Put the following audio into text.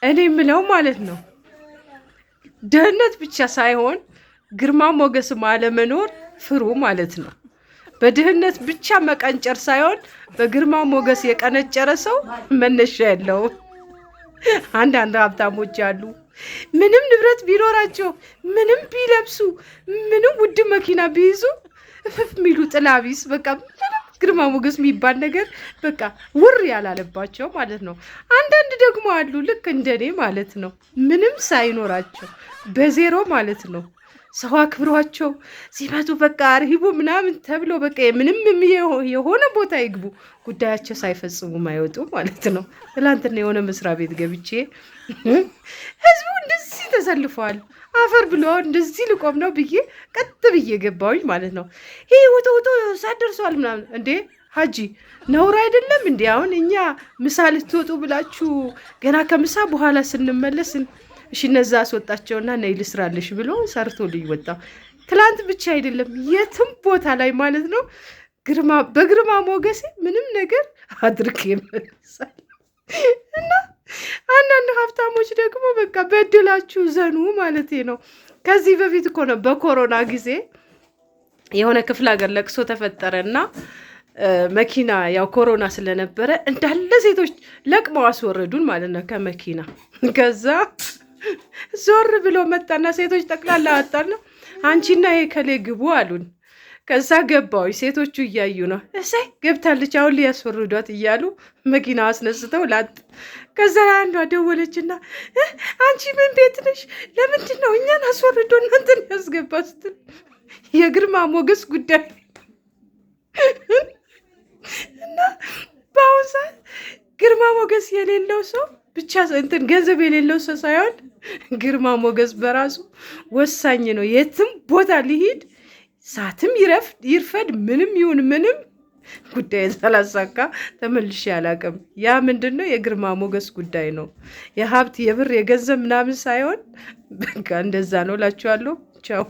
እኔ የምለው ማለት ነው ድህነት ብቻ ሳይሆን ግርማ ሞገስም አለመኖር ፍሩ ማለት ነው። በድህነት ብቻ መቀንጨር ሳይሆን በግርማ ሞገስ የቀነጨረ ሰው መነሻ የለውም። አንዳንድ ሀብታሞች አሉ ምንም ንብረት ቢኖራቸው፣ ምንም ቢለብሱ፣ ምንም ውድ መኪና ቢይዙ እፍፍ የሚሉ ጥላቢስ በቃ ምንም ግርማ ሞገስ የሚባል ነገር በቃ ውር ያላለባቸው ማለት ነው። አንዳንድ ደግሞ አሉ ልክ እንደኔ ማለት ነው ምንም ሳይኖራቸው በዜሮ ማለት ነው ሰው አክብሯቸው ሲመጡ በቃ አርሂቡ ምናምን ተብሎ በቃ ምንም የሆነ ቦታ ይግቡ ጉዳያቸው ሳይፈጽሙ ማይወጡ ማለት ነው። ትላንትና የሆነ መስሪያ ቤት ገብቼ ህዝቡ እንደዚህ ተሰልፈዋል። አፈር ብሎ እንደዚህ ልቆም ነው ብዬ ቀጥ ብዬ ገባሁኝ ማለት ነው። ይሄ ውጡ ሳደርሰዋል ምናምን እንዴ ሀጂ ነውር አይደለም እንዴ? አሁን እኛ ምሳ ልትወጡ ብላችሁ ገና ከምሳ በኋላ ስንመለስ እሺ እነዛ አስወጣቸውና ነይ ልስራልሽ ብሎ ሰርቶልኝ ወጣ። ትላንት ብቻ አይደለም የትም ቦታ ላይ ማለት ነው በግርማ ሞገሴ ምንም ነገር አድርጌ መለሳል። እና አንዳንድ ሀብታሞች ደግሞ በቃ በድላችሁ ዘኑ ማለት ነው። ከዚህ በፊት እኮ ነው በኮሮና ጊዜ የሆነ ክፍለ ሀገር ለቅሶ ተፈጠረና መኪና ያው ኮሮና ስለነበረ እንዳለ ሴቶች ለቅመው አስወረዱን ማለት ነው ከመኪና። ከዛ ዞር ብሎ መጣና ሴቶች ጠቅላላ አጣና አንቺና የከሌ ግቡ አሉን። ከዛ ገባው ሴቶቹ እያዩ ነው እሰይ ገብታለች አሁን ሊያስወርዷት እያሉ መኪና አስነስተው ላጥ። ከዛ አንዷ ደወለችና አንቺ ምን ቤት ነሽ? ለምንድን ነው እኛን አስወርዶ እናንተን ያስገባ ስትል የግርማ ሞገስ ጉዳይ እና በአሁኑ ሰዓት ግርማ ሞገስ የሌለው ሰው ብቻ እንትን ገንዘብ የሌለው ሰው ሳይሆን ግርማ ሞገስ በራሱ ወሳኝ ነው። የትም ቦታ ሊሄድ ሰዓትም ይርፈድ ምንም ይሁን ምንም ጉዳይ ሳላሳካ ተመልሼ አላውቅም። ያ ምንድን ነው? የግርማ ሞገስ ጉዳይ ነው። የሀብት የብር የገንዘብ ምናምን ሳይሆን በቃ እንደዛ ነው እላችኋለሁ። ቻው